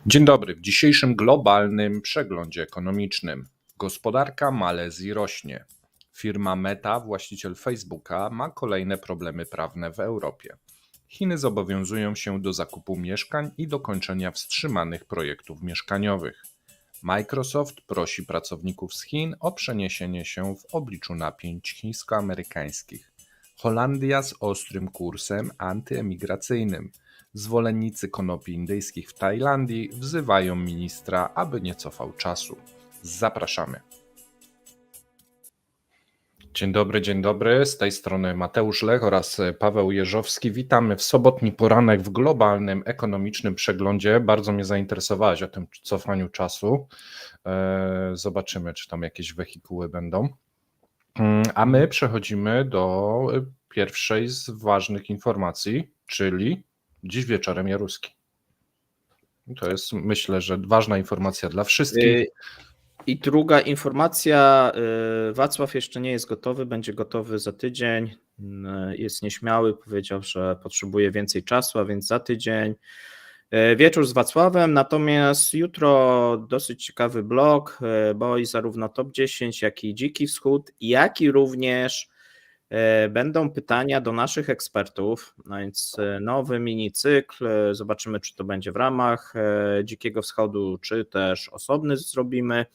Dzień dobry. W dzisiejszym globalnym przeglądzie ekonomicznym gospodarka Malezji rośnie. Firma Meta, właściciel Facebooka, ma kolejne problemy prawne w Europie. Chiny zobowiązują się do zakupu mieszkań i dokończenia wstrzymanych projektów mieszkaniowych. Microsoft prosi pracowników z Chin o przeniesienie się w obliczu napięć chińsko-amerykańskich. Holandia z ostrym kursem antyemigracyjnym. Zwolennicy konopi indyjskich w Tajlandii wzywają ministra, aby nie cofał czasu. Zapraszamy. Dzień dobry. Z tej strony Mateusz Lech oraz Paweł Jeżowski. Witamy w sobotni poranek w globalnym ekonomicznym przeglądzie. Bardzo mnie zainteresowałeś o tym cofaniu czasu. Zobaczymy, czy tam jakieś wehikuły będą. A my przechodzimy do pierwszej z ważnych informacji, czyli dziś wieczorem Jaruski. To jest, myślę, że ważna informacja dla wszystkich. I druga informacja, Wacław jeszcze nie jest gotowy, będzie gotowy za tydzień. Jest nieśmiały, powiedział, że potrzebuje więcej czasu, a więc za tydzień. Wieczór z Wacławem, natomiast jutro dosyć ciekawy blog, bo i zarówno Top 10, jak i Dziki Wschód, jak i również będą pytania do naszych ekspertów, no więc nowy mini cykl, zobaczymy, czy to będzie w ramach Dzikiego Wschodu, czy też osobny zrobimy.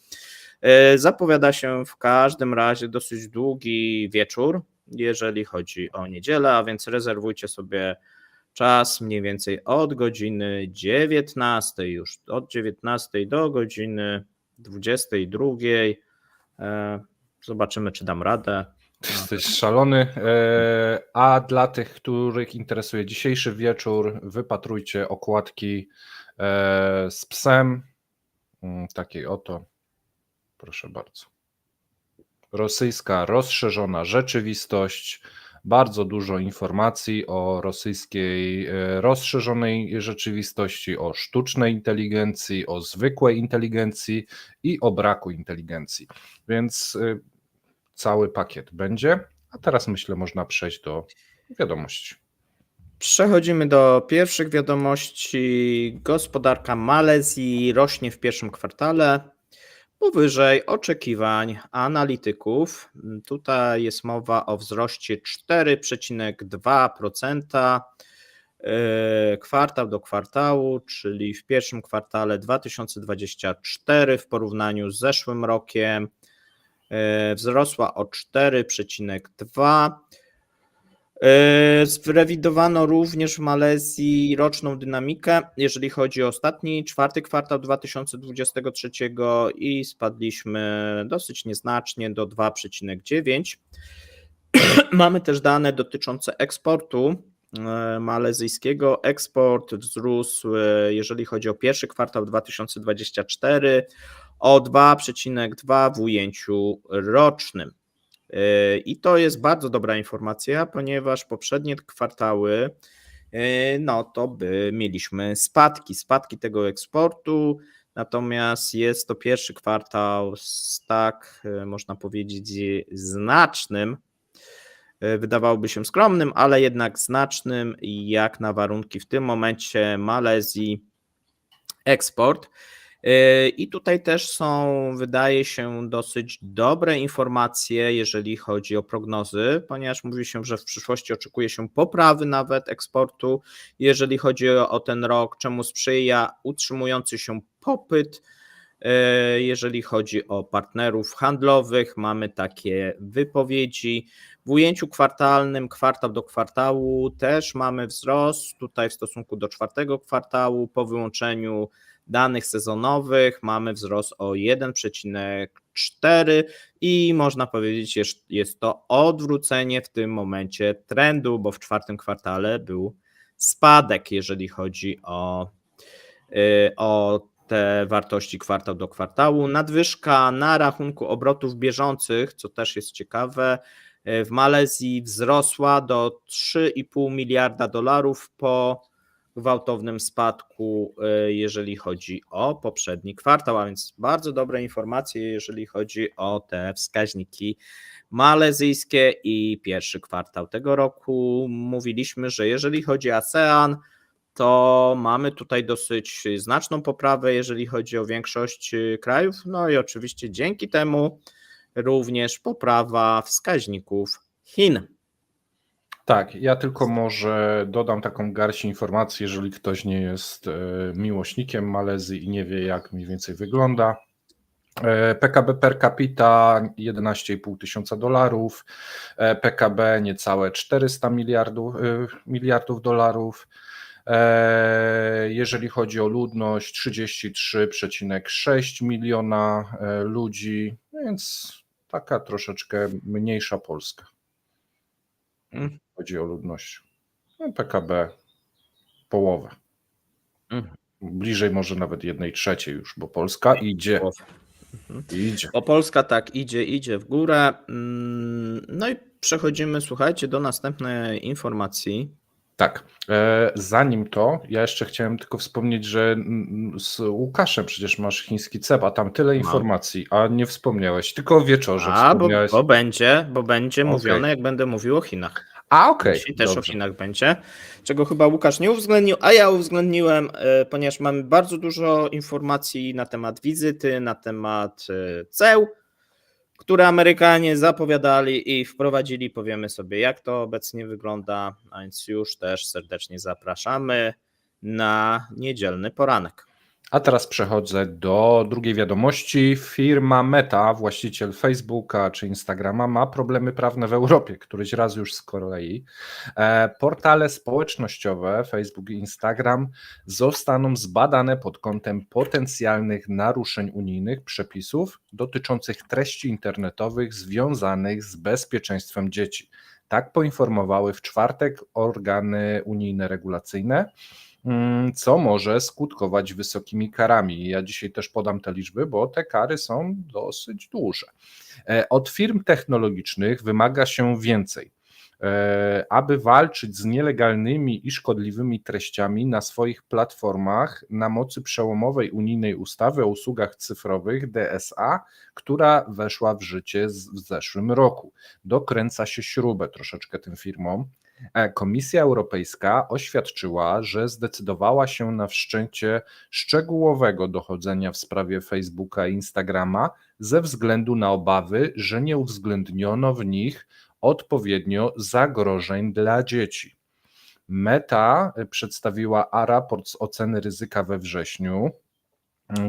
Zapowiada się w każdym razie dosyć długi wieczór, jeżeli chodzi o niedzielę, a więc rezerwujcie sobie czas mniej więcej od godziny 19, już od 19 do godziny 22. Zobaczymy, czy dam radę. Jesteś szalony, a dla tych, których interesuje dzisiejszy wieczór, wypatrujcie okładki z psem, takiej oto, proszę bardzo. Rosyjska rozszerzona rzeczywistość, bardzo dużo informacji o rosyjskiej rozszerzonej rzeczywistości, o sztucznej inteligencji, o zwykłej inteligencji i o braku inteligencji, więc cały pakiet będzie, a teraz myślę, można przejść do wiadomości. Przechodzimy do pierwszych wiadomości. Gospodarka Malezji rośnie w pierwszym kwartale powyżej oczekiwań analityków. Tutaj jest mowa o wzroście 4,2% kwartał do kwartału, czyli w pierwszym kwartale 2024 w porównaniu z zeszłym rokiem wzrosła o 4,2%. Zrewidowano również w Malezji roczną dynamikę, jeżeli chodzi o ostatni, czwarty kwartał 2023 i spadliśmy dosyć nieznacznie do 2,9. Mamy też dane dotyczące eksportu malezyjskiego. Eksport wzrósł, jeżeli chodzi o pierwszy kwartał 2024, o 2,2 w ujęciu rocznym. I to jest bardzo dobra informacja, ponieważ poprzednie kwartały, no to mieliśmy spadki tego eksportu, natomiast jest to pierwszy kwartał z tak, można powiedzieć, znacznym, wydawałoby się skromnym, ale jednak znacznym, jak na warunki w tym momencie Malezji eksport. I tutaj też są, wydaje się, dosyć dobre informacje, jeżeli chodzi o prognozy, ponieważ mówi się, że w przyszłości oczekuje się poprawy nawet eksportu, jeżeli chodzi o ten rok, czemu sprzyja utrzymujący się popyt. Jeżeli chodzi o partnerów handlowych, mamy takie wypowiedzi. W ujęciu kwartalnym, kwartał do kwartału też mamy wzrost tutaj w stosunku do czwartego kwartału. Po wyłączeniu danych sezonowych mamy wzrost o 1,4 i można powiedzieć, jest to odwrócenie w tym momencie trendu, bo w czwartym kwartale był spadek, jeżeli chodzi o te wartości kwartał do kwartału. Nadwyżka na rachunku obrotów bieżących, co też jest ciekawe, w Malezji wzrosła do 3,5 miliarda dolarów po gwałtownym spadku, jeżeli chodzi o poprzedni kwartał, a więc bardzo dobre informacje, jeżeli chodzi o te wskaźniki malezyjskie i pierwszy kwartał tego roku. Mówiliśmy, że jeżeli chodzi o ASEAN, to mamy tutaj dosyć znaczną poprawę, jeżeli chodzi o większość krajów. No i oczywiście dzięki temu również poprawa wskaźników Chin. Tak, ja tylko może dodam taką garść informacji, jeżeli ktoś nie jest miłośnikiem Malezji i nie wie, jak mniej więcej wygląda. PKB per capita 11,5 tysiąca dolarów, PKB niecałe 400 miliardów dolarów. Jeżeli chodzi o ludność, 33,6 miliona ludzi, więc taka troszeczkę mniejsza Polska. Chodzi o ludność. No, PKB połowę. Bliżej może nawet 1/3 już, bo Polska idzie. Idzie. Bo Polska tak idzie w górę. No i przechodzimy, słuchajcie, do następnej informacji. Tak. Zanim to, ja jeszcze chciałem tylko wspomnieć, że z Łukaszem przecież masz chiński cep, a tam tyle informacji, a nie wspomniałeś, tylko o wieczorze wspomniałeś. Bo będzie mówione, jak będę mówił o Chinach. Okej. Dzisiaj też o Chinach będzie, czego chyba Łukasz nie uwzględnił, a ja uwzględniłem, ponieważ mamy bardzo dużo informacji na temat wizyty, na temat ceł, które Amerykanie zapowiadali i wprowadzili. Powiemy sobie, jak to obecnie wygląda, a więc już też serdecznie zapraszamy na niedzielny poranek. A teraz przechodzę do drugiej wiadomości. Firma Meta, właściciel Facebooka czy Instagrama, ma problemy prawne w Europie, któryś raz już z kolei. Portale społecznościowe Facebook i Instagram zostaną zbadane pod kątem potencjalnych naruszeń unijnych przepisów dotyczących treści internetowych związanych z bezpieczeństwem dzieci. Tak poinformowały w czwartek organy unijne regulacyjne, co może skutkować wysokimi karami. Ja dzisiaj też podam te liczby, bo te kary są dosyć duże. Od firm technologicznych wymaga się więcej. Aby walczyć z nielegalnymi i szkodliwymi treściami na swoich platformach na mocy przełomowej unijnej ustawy o usługach cyfrowych DSA, która weszła w życie w zeszłym roku. Dokręca się śrubę troszeczkę tym firmom. Komisja Europejska oświadczyła, że zdecydowała się na wszczęcie szczegółowego dochodzenia w sprawie Facebooka i Instagrama ze względu na obawy, że nie uwzględniono w nich odpowiednio zagrożeń dla dzieci. Meta przedstawiła raport z oceny ryzyka we wrześniu.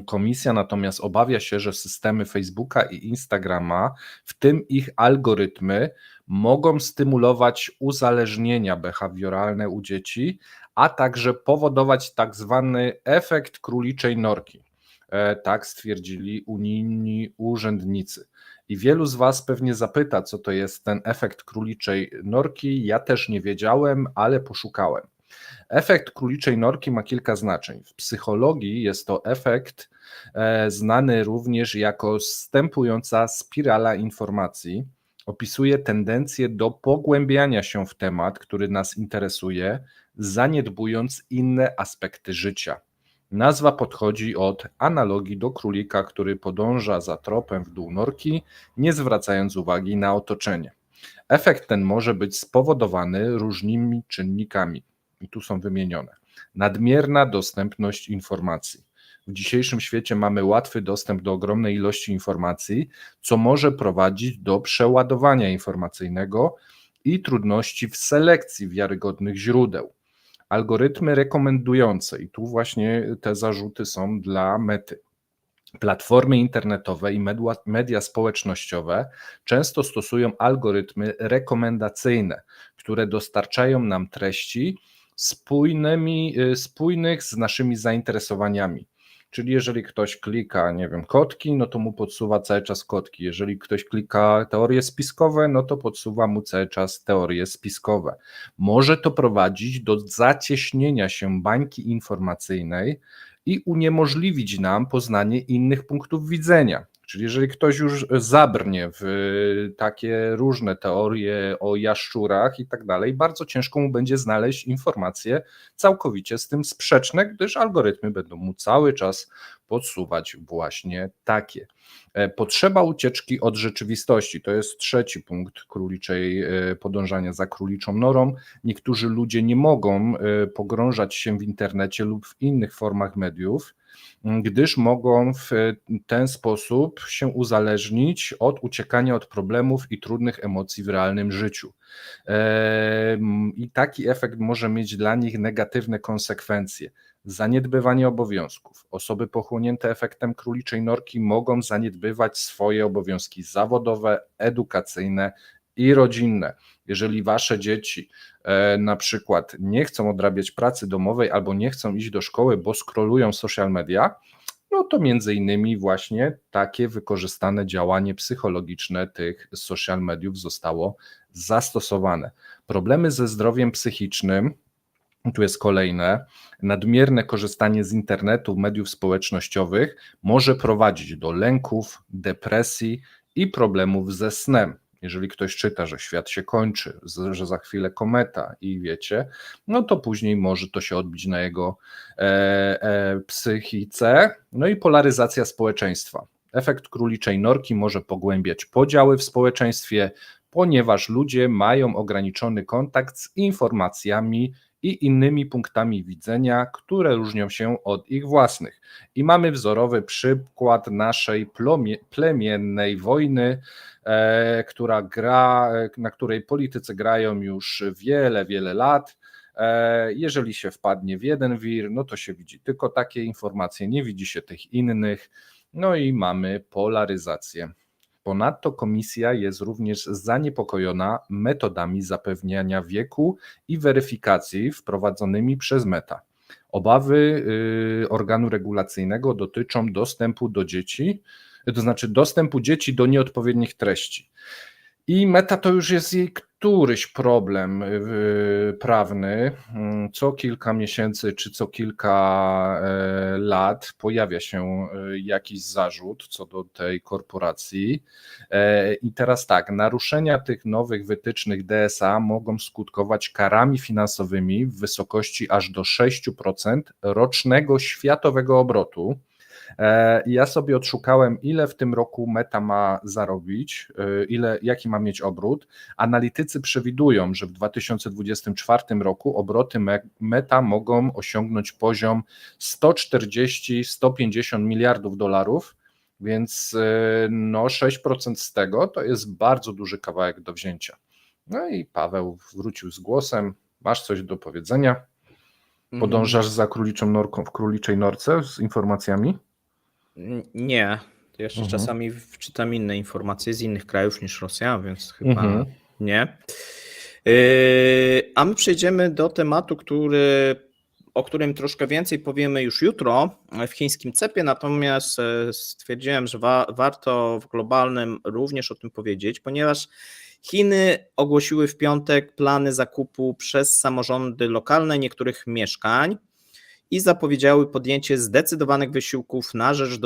Komisja natomiast obawia się, że systemy Facebooka i Instagrama, w tym ich algorytmy, mogą stymulować uzależnienia behawioralne u dzieci, a także powodować tak zwany efekt króliczej norki. Tak stwierdzili unijni urzędnicy. I wielu z Was pewnie zapyta, co to jest ten efekt króliczej norki. Ja też nie wiedziałem, ale poszukałem. Efekt króliczej norki ma kilka znaczeń. W psychologii jest to efekt znany również jako zstępująca spirala informacji. Opisuje tendencję do pogłębiania się w temat, który nas interesuje, zaniedbując inne aspekty życia. Nazwa podchodzi od analogii do królika, który podąża za tropem w dół norki, nie zwracając uwagi na otoczenie. Efekt ten może być spowodowany różnymi czynnikami. I tu są wymienione. Nadmierna dostępność informacji. W dzisiejszym świecie mamy łatwy dostęp do ogromnej ilości informacji, co może prowadzić do przeładowania informacyjnego i trudności w selekcji wiarygodnych źródeł. Algorytmy rekomendujące, i tu właśnie te zarzuty są dla Mety. Platformy internetowe i media społecznościowe często stosują algorytmy rekomendacyjne, które dostarczają nam treści spójnych z naszymi zainteresowaniami. Czyli jeżeli ktoś klika, nie wiem, kotki, no to mu podsuwa cały czas kotki. Jeżeli ktoś klika teorie spiskowe, no to podsuwa mu cały czas teorie spiskowe. Może to prowadzić do zacieśnienia się bańki informacyjnej i uniemożliwić nam poznanie innych punktów widzenia. Czyli jeżeli ktoś już zabrnie w takie różne teorie o jaszczurach i tak dalej, bardzo ciężko mu będzie znaleźć informacje całkowicie z tym sprzeczne, gdyż algorytmy będą mu cały czas podsuwać właśnie takie. Potrzeba ucieczki od rzeczywistości, to jest trzeci punkt króliczej, podążania za króliczą norą. Niektórzy ludzie nie mogą pogrążać się w internecie lub w innych formach mediów, gdyż mogą w ten sposób się uzależnić od uciekania od problemów i trudnych emocji w realnym życiu. I taki efekt może mieć dla nich negatywne konsekwencje. Zaniedbywanie obowiązków. Osoby pochłonięte efektem króliczej norki mogą zaniedbywać swoje obowiązki zawodowe, edukacyjne i rodzinne. Jeżeli wasze dzieci na przykład nie chcą odrabiać pracy domowej albo nie chcą iść do szkoły, bo scrollują social media, no to między innymi właśnie takie wykorzystane działanie psychologiczne tych social mediów zostało zastosowane. Problemy ze zdrowiem psychicznym, tu jest kolejne, nadmierne korzystanie z internetu, mediów społecznościowych może prowadzić do lęków, depresji i problemów ze snem. Jeżeli ktoś czyta, że świat się kończy, że za chwilę kometa i wiecie, no to później może to się odbić na jego psychice. No i polaryzacja społeczeństwa. Efekt króliczej norki może pogłębiać podziały w społeczeństwie, ponieważ ludzie mają ograniczony kontakt z informacjami i innymi punktami widzenia, które różnią się od ich własnych. I mamy wzorowy przykład naszej plemiennej wojny, na której politycy grają już wiele, wiele lat. Jeżeli się wpadnie w jeden wir, no to się widzi tylko takie informacje, nie widzi się tych innych, no i mamy polaryzację. Ponadto komisja jest również zaniepokojona metodami zapewniania wieku i weryfikacji wprowadzonymi przez Meta. Obawy organu regulacyjnego dotyczą dostępu do dzieci, to znaczy dostępu dzieci do nieodpowiednich treści. I Meta to już jest jej któryś problem prawny. Co kilka miesięcy czy co kilka lat pojawia się jakiś zarzut co do tej korporacji. I teraz tak, naruszenia tych nowych wytycznych DSA mogą skutkować karami finansowymi w wysokości aż do 6% rocznego światowego obrotu. Ja sobie odszukałem, ile w tym roku Meta ma zarobić, jaki ma mieć obrót. Analitycy przewidują, że w 2024 roku obroty Meta mogą osiągnąć poziom 140-150 miliardów dolarów, więc no 6% z tego to jest bardzo duży kawałek do wzięcia. No i Paweł wrócił z głosem. Masz coś do powiedzenia? Podążasz za króliczą norką w króliczej norce z informacjami? Nie, to jeszcze czasami czytam inne informacje z innych krajów niż Rosja, więc chyba nie. A my przejdziemy do tematu, o którym troszkę więcej powiemy już jutro w chińskim CEP-ie, natomiast stwierdziłem, że warto w globalnym również o tym powiedzieć, ponieważ Chiny ogłosiły w piątek plany zakupu przez samorządy lokalne niektórych mieszkań i zapowiedziały podjęcie zdecydowanych wysiłków na rzecz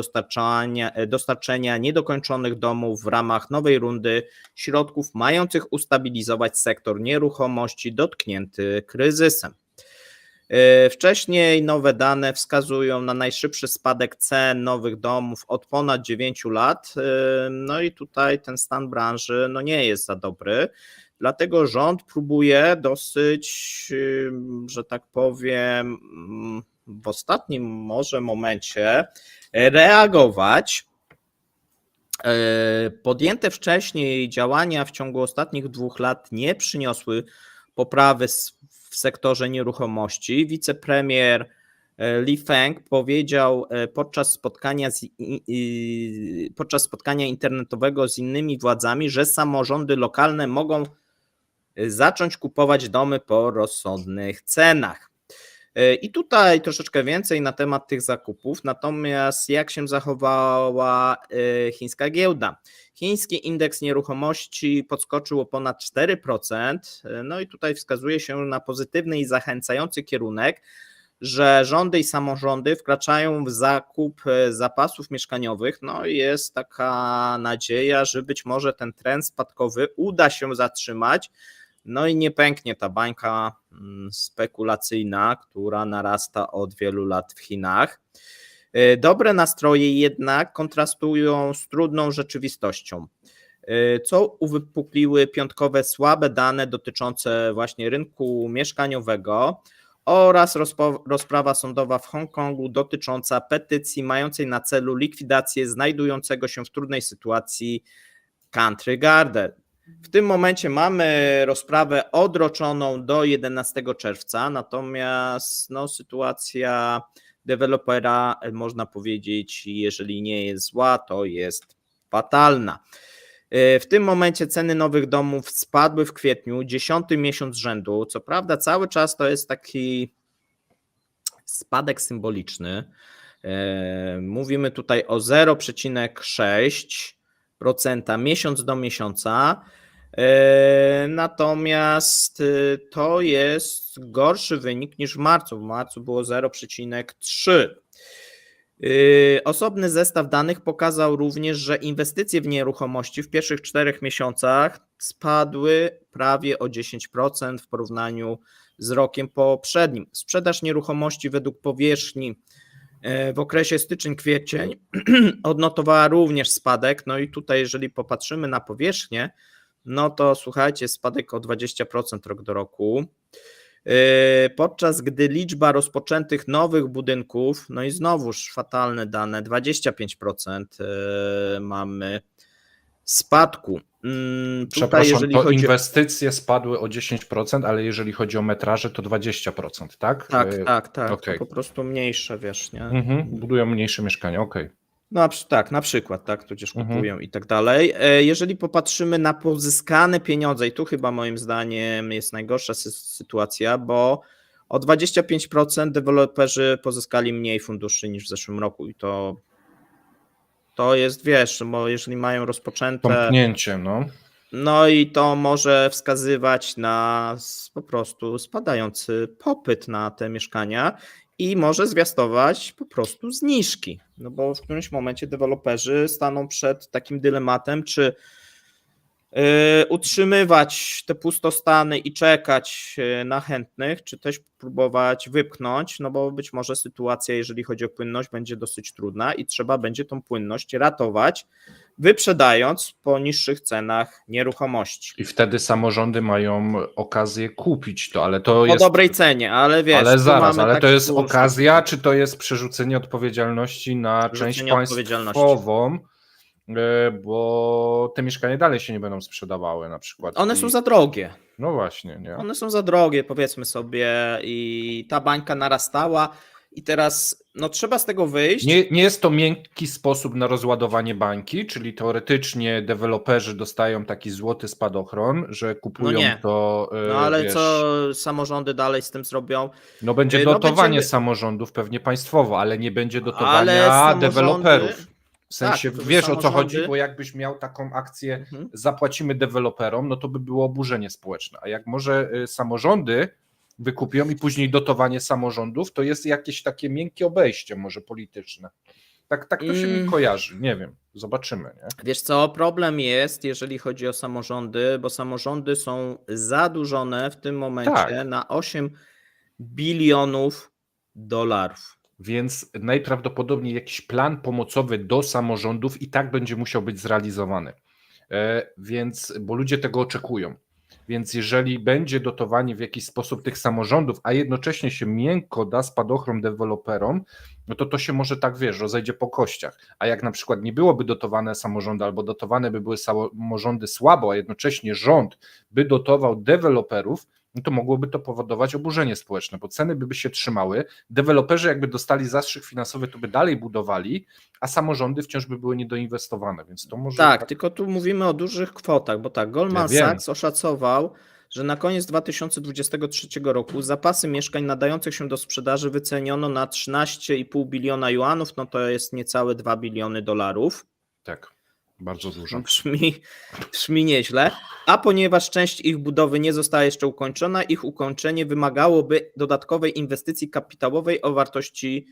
dostarczenia niedokończonych domów w ramach nowej rundy środków mających ustabilizować sektor nieruchomości dotknięty kryzysem. Wcześniej nowe dane wskazują na najszybszy spadek cen nowych domów od ponad 9 lat. No i tutaj ten stan branży nie jest za dobry. Dlatego rząd próbuje dosyć, że tak powiem, w ostatnim może momencie reagować. Podjęte wcześniej działania w ciągu ostatnich 2 lat nie przyniosły poprawy w sektorze nieruchomości. Wicepremier Li Feng powiedział podczas spotkania internetowego z innymi władzami, że samorządy lokalne mogą zacząć kupować domy po rozsądnych cenach. I tutaj troszeczkę więcej na temat tych zakupów, natomiast jak się zachowała chińska giełda? Chiński indeks nieruchomości podskoczył o ponad 4%, no i tutaj wskazuje się na pozytywny i zachęcający kierunek, że rządy i samorządy wkraczają w zakup zapasów mieszkaniowych, no i jest taka nadzieja, że być może ten trend spadkowy uda się zatrzymać, no i nie pęknie ta bańka spekulacyjna, która narasta od wielu lat w Chinach. Dobre nastroje jednak kontrastują z trudną rzeczywistością, co uwypukliły piątkowe słabe dane dotyczące właśnie rynku mieszkaniowego oraz rozprawa sądowa w Hongkongu dotycząca petycji mającej na celu likwidację znajdującego się w trudnej sytuacji Country Garden. W tym momencie mamy rozprawę odroczoną do 11 czerwca, natomiast sytuacja dewelopera, można powiedzieć, jeżeli nie jest zła, to jest fatalna. W tym momencie ceny nowych domów spadły w kwietniu, 10. miesiąc z rzędu. Co prawda cały czas to jest taki spadek symboliczny. Mówimy tutaj o 0,6% miesiąc do miesiąca. Natomiast to jest gorszy wynik niż w marcu. W marcu było 0,3. Osobny zestaw danych pokazał również, że inwestycje w nieruchomości w pierwszych 4 miesiącach spadły prawie o 10% w porównaniu z rokiem poprzednim. Sprzedaż nieruchomości według powierzchni w okresie styczeń-kwiecień odnotowała również spadek. No i tutaj, jeżeli popatrzymy na powierzchnię, no to słuchajcie, spadek o 20% rok do roku. Podczas gdy liczba rozpoczętych nowych budynków, no i znowuż fatalne dane, 25% mamy spadku. Przepraszam, jeżeli to chodzi... inwestycje spadły o 10%, ale jeżeli chodzi o metraże, to 20%, tak? Tak, Okay. to po prostu mniejsze, wiesz, nie? Budują mniejsze mieszkania, okej. No tak, na przykład, tak, tudzież kupują i tak dalej. Jeżeli popatrzymy na pozyskane pieniądze, i tu chyba moim zdaniem jest najgorsza sytuacja, bo o 25% deweloperzy pozyskali mniej funduszy niż w zeszłym roku i to jest, wiesz, bo jeżeli mają rozpoczęte... Tąpnięcie, no. No i to może wskazywać na po prostu spadający popyt na te mieszkania i może zwiastować po prostu zniżki, no bo w którymś momencie deweloperzy staną przed takim dylematem, czy utrzymywać te pustostany i czekać na chętnych, czy też próbować wypchnąć, no bo być może sytuacja, jeżeli chodzi o płynność, będzie dosyć trudna i trzeba będzie tą płynność ratować, wyprzedając po niższych cenach nieruchomości. I wtedy samorządy mają okazję kupić to, ale to jest... Po dobrej cenie, ale wiesz... Ale zaraz, ale to jest bullshit. okazja, czy to jest przerzucenie odpowiedzialności na część państwową, bo te mieszkania dalej się nie będą sprzedawały na przykład. One są za drogie. No właśnie, nie? One są za drogie, powiedzmy sobie, i ta bańka narastała i teraz trzeba z tego wyjść. Nie jest to miękki sposób na rozładowanie bańki, czyli teoretycznie deweloperzy dostają taki złoty spadochron, że kupują to... No ale wiesz, co samorządy dalej z tym zrobią? No będzie dotowanie samorządów pewnie państwowo, ale nie będzie dotowania deweloperów. W sensie, tak, wiesz o co chodzi, bo jakbyś miał taką akcję, zapłacimy deweloperom, no to by było oburzenie społeczne. A jak może samorządy wykupią i później dotowanie samorządów, to jest jakieś takie miękkie obejście może polityczne. Tak to się mi kojarzy, nie wiem, zobaczymy. Nie? Wiesz co, problem jest, jeżeli chodzi o samorządy, bo samorządy są zadłużone w tym momencie na 8 bilionów dolarów. Więc najprawdopodobniej jakiś plan pomocowy do samorządów i tak będzie musiał być zrealizowany. Bo ludzie tego oczekują. Więc jeżeli będzie dotowanie w jakiś sposób tych samorządów, a jednocześnie się miękko da spadochron deweloperom, no to się może tak, wiesz, rozejdzie po kościach. A jak na przykład nie byłoby dotowane samorządy, albo dotowane by były samorządy słabo, a jednocześnie rząd by dotował deweloperów, no to mogłoby to powodować oburzenie społeczne, bo ceny by się trzymały, deweloperzy jakby dostali zastrzyk finansowy, to by dalej budowali, a samorządy wciąż by były niedoinwestowane, więc to może... Tak, tylko tu mówimy o dużych kwotach, bo tak, Goldman Sachs oszacował, że na koniec 2023 roku zapasy mieszkań nadających się do sprzedaży wyceniono na 13,5 biliona juanów, no to jest niecałe 2 biliony dolarów. Tak. Bardzo dużo. Brzmi nieźle, a ponieważ część ich budowy nie została jeszcze ukończona, ich ukończenie wymagałoby dodatkowej inwestycji kapitałowej o wartości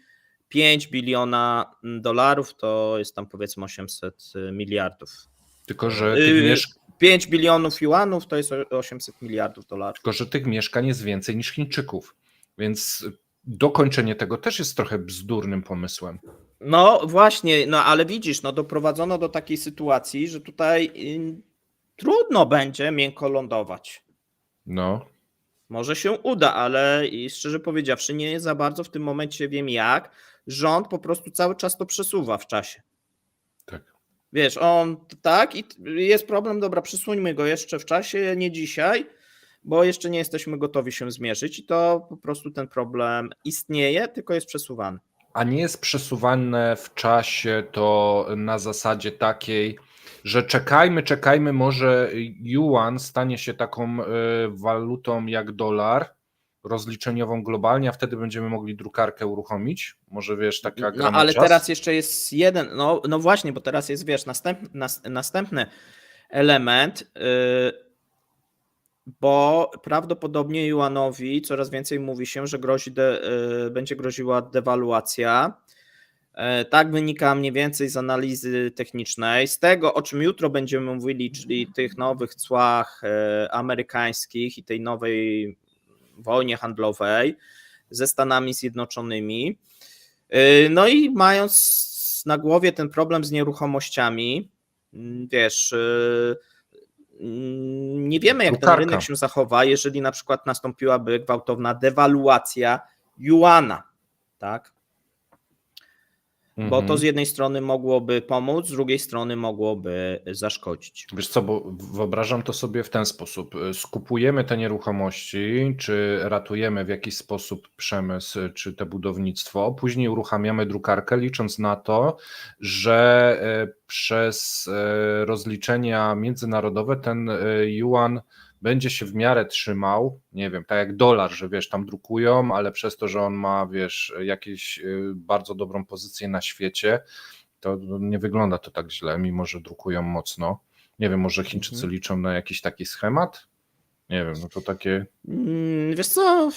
5 biliona dolarów, to jest tam powiedzmy 800 miliardów. Tylko, że 5 bilionów juanów to jest 800 miliardów dolarów. Tylko, że tych mieszkań jest więcej niż Chińczyków, więc dokończenie tego też jest trochę bzdurnym pomysłem. No właśnie, no ale widzisz, no doprowadzono do takiej sytuacji, że tutaj trudno będzie miękko lądować. No, Może się uda, ale i szczerze powiedziawszy, nie za bardzo w tym momencie wiem jak. Rząd po prostu cały czas to przesuwa w czasie. tak. Wiesz, on tak i jest problem, dobra, przesuńmy go jeszcze w czasie, nie dzisiaj, bo jeszcze nie jesteśmy gotowi się zmierzyć i to po prostu ten problem istnieje, tylko jest przesuwany. A nie jest przesuwane w czasie to na zasadzie takiej, że czekajmy, może yuan stanie się taką walutą jak dolar, rozliczeniową globalnie, a wtedy będziemy mogli drukarkę uruchomić? Może wiesz, taka gra No na ale czas? teraz jeszcze jest jeden, no właśnie, bo teraz jest, wiesz, następny element, bo prawdopodobnie Juanowi coraz więcej mówi się, że będzie groziła dewaluacja. Tak wynika mniej więcej z analizy technicznej. Z tego, o czym jutro będziemy mówili, czyli tych nowych cłach amerykańskich i tej nowej wojnie handlowej ze Stanami Zjednoczonymi. No i mając na głowie ten problem z nieruchomościami, wiesz, nie wiemy, jak ten Drukarka. rynek się zachowa, jeżeli na przykład nastąpiłaby gwałtowna dewaluacja juana, tak? Bo to z jednej strony mogłoby pomóc, z drugiej strony mogłoby zaszkodzić. Wiesz co, bo wyobrażam to sobie w ten sposób. Skupujemy te nieruchomości, czy ratujemy w jakiś sposób przemysł, czy te budownictwo, później uruchamiamy drukarkę, licząc na to, że przez rozliczenia międzynarodowe ten yuan będzie się w miarę trzymał, nie wiem, tak jak dolar, że wiesz, tam drukują, ale przez to, że on ma, wiesz, jakieś bardzo dobrą pozycję na świecie, to nie wygląda to tak źle, mimo że drukują mocno. Nie wiem, może Chińczycy liczą na jakiś taki schemat? Nie wiem, no to takie... Wiesz co?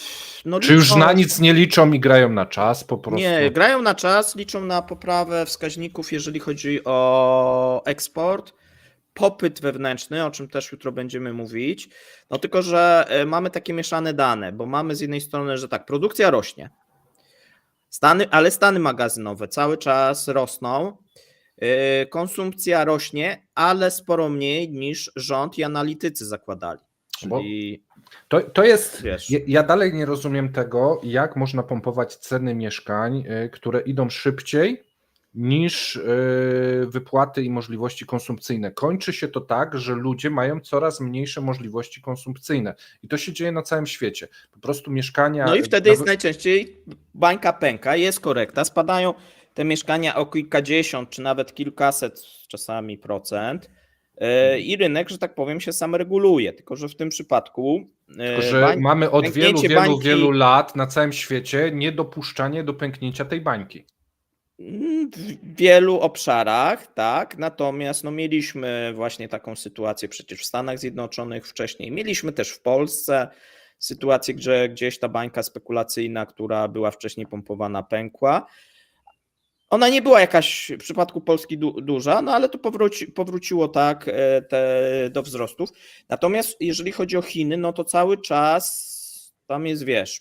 No Czy już na nic nie liczą i grają na czas po prostu? Nie, grają na czas, liczą na poprawę wskaźników, jeżeli chodzi o eksport, popyt wewnętrzny, o czym też jutro będziemy mówić. No tylko, że mamy takie mieszane dane, bo mamy z jednej strony, że tak, produkcja rośnie, ale stany magazynowe cały czas rosną, konsumpcja rośnie, ale sporo mniej niż rząd i analitycy zakładali. Czyli To jest, wiesz, ja dalej nie rozumiem tego, jak można pompować ceny mieszkań, które idą szybciej niż wypłaty i możliwości konsumpcyjne. Kończy się to tak, że ludzie mają coraz mniejsze możliwości konsumpcyjne i to się dzieje na całym świecie. Po prostu mieszkania... no i wtedy jest najczęściej bańka pęka, jest korekta, spadają te mieszkania o kilkadziesiąt czy nawet kilkaset czasami procent i rynek, że tak powiem, się sam reguluje, tylko że w tym przypadku Tylko, że mamy od pęknięcie wielu lat na całym świecie niedopuszczanie do pęknięcia tej bańki. w wielu obszarach, tak, natomiast no mieliśmy właśnie taką sytuację przecież w Stanach Zjednoczonych wcześniej, mieliśmy też w Polsce sytuację, że gdzieś ta bańka spekulacyjna, która była wcześniej pompowana, pękła. Ona nie była jakaś w przypadku Polski duża, no ale to powróciło tak do wzrostów. Natomiast jeżeli chodzi o Chiny, no to cały czas tam jest, wiesz,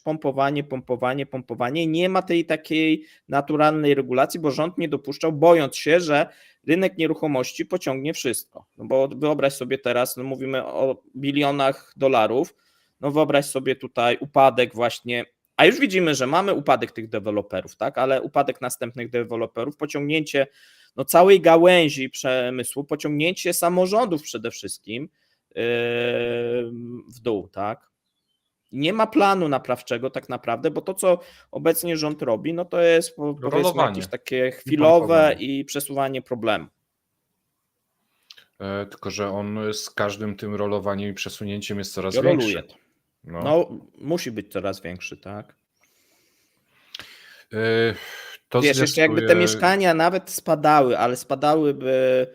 pompowanie. Nie ma tej takiej naturalnej regulacji, bo rząd nie dopuszczał, bojąc się, że rynek nieruchomości pociągnie wszystko. No bo wyobraź sobie teraz, no mówimy o bilionach dolarów, no wyobraź sobie tutaj upadek właśnie. A już widzimy, że mamy upadek tych deweloperów, tak? Ale upadek następnych deweloperów, pociągnięcie no, całej gałęzi przemysłu, pociągnięcie samorządów przede wszystkim w dół, tak? Nie ma planu naprawczego tak naprawdę, bo to, co obecnie rząd robi, no to jest powiedzmy jakieś takie chwilowe i przesuwanie problemu. Tylko, że on z każdym tym rolowaniem i przesunięciem jest coraz Roluje większy. to. No, musi być coraz większy, tak? To wiesz, jeszcze jakby te mieszkania nawet spadały, ale spadałyby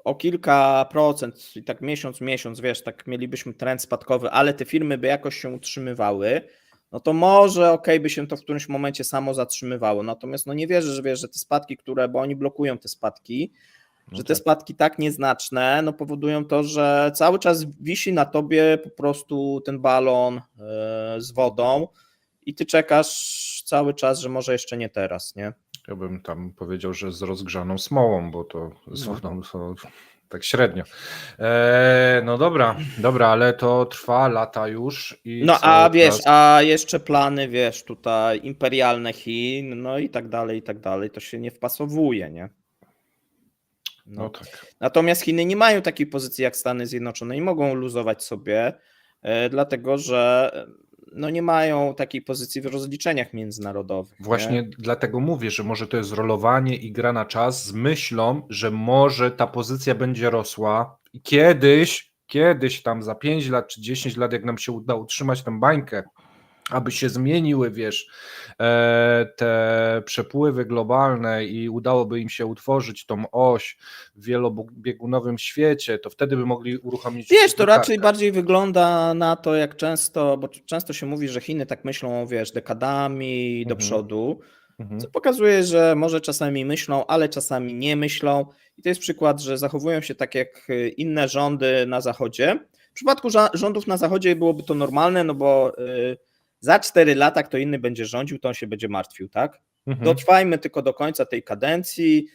o kilka procent i tak miesiąc, wiesz, tak mielibyśmy trend spadkowy, ale te firmy by jakoś się utrzymywały, no to może by się to w którymś momencie samo zatrzymywało. Natomiast no nie wierzę, że wiesz, że te spadki, bo oni blokują te spadki, że te spadki tak nieznaczne, no powodują to, że cały czas wisi na tobie po prostu ten balon z wodą i ty czekasz cały czas, że może jeszcze nie teraz, nie? Ja bym tam powiedział, że z rozgrzaną smołą, bo to z wodą to tak średnio. No dobra, ale to trwa lata już i No co a wiesz, teraz? a jeszcze plany, wiesz, tutaj imperialne Chin, no i tak dalej, to się nie wpasowuje, nie? No No. tak. Natomiast Chiny nie mają takiej pozycji jak Stany Zjednoczone i mogą luzować sobie, dlatego że no nie mają takiej pozycji w rozliczeniach międzynarodowych, nie? Właśnie dlatego mówię, że może to jest rolowanie i gra na czas z myślą, że może ta pozycja będzie rosła i kiedyś tam za 5 lat czy 10 lat, jak nam się uda utrzymać tę bańkę, aby się zmieniły, wiesz, te przepływy globalne i udałoby im się utworzyć tą oś w wielobiegunowym świecie, to wtedy by mogli uruchomić Wiesz, to raczej drukarkę. bardziej wygląda na to, jak często, bo często się mówi, że Chiny tak myślą, wiesz, dekadami do przodu, co pokazuje, że może czasami myślą, ale czasami nie myślą. I to jest przykład, że zachowują się tak jak inne rządy na Zachodzie. W przypadku rządów na Zachodzie byłoby to normalne, no bo za 4 lata kto inny będzie rządził, to on się będzie martwił, tak? Dotrwajmy tylko do końca tej kadencji,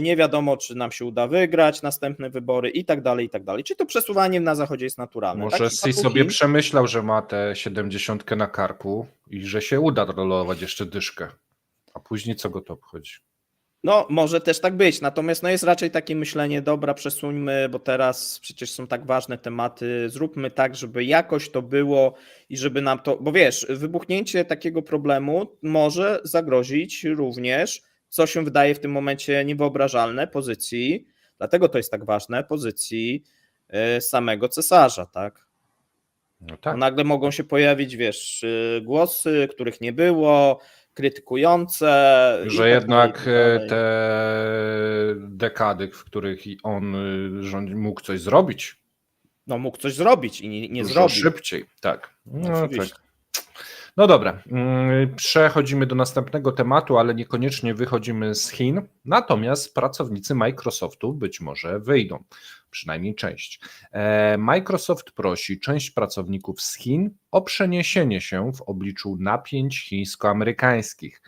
nie wiadomo, czy nam się uda wygrać następne wybory i tak dalej, i tak dalej. Czyli to przesuwanie na Zachodzie jest naturalne. Tak? Może W Xi przypadku sobie Chin, przemyślał, że ma tę 70 na karku i że się uda rolować jeszcze dyszkę. A później co go to obchodzi? no może też tak być, natomiast no jest raczej takie myślenie, dobra, przesuńmy, bo teraz przecież są tak ważne tematy, zróbmy tak, żeby jakoś to było i żeby nam to, bo wiesz, wybuchnięcie takiego problemu może zagrozić również, co się wydaje w tym momencie niewyobrażalne, pozycji, dlatego to jest tak ważne, pozycji samego cesarza, tak? No Bo tak. nagle mogą się pojawić, wiesz, głosy, których nie było, krytykujące i Że tak dalej, i jednak tak dalej. te dekady, w których i on mógł coś zrobić No mógł coś zrobić i nie dużo zrobił. szybciej. Tak. No, No oczywiście. tak. No dobra, przechodzimy do następnego tematu, ale niekoniecznie wychodzimy z Chin. Natomiast pracownicy Microsoftu być może wyjdą, przynajmniej część. Microsoft prosi część pracowników z Chin o przeniesienie się w obliczu napięć chińsko-amerykańskich.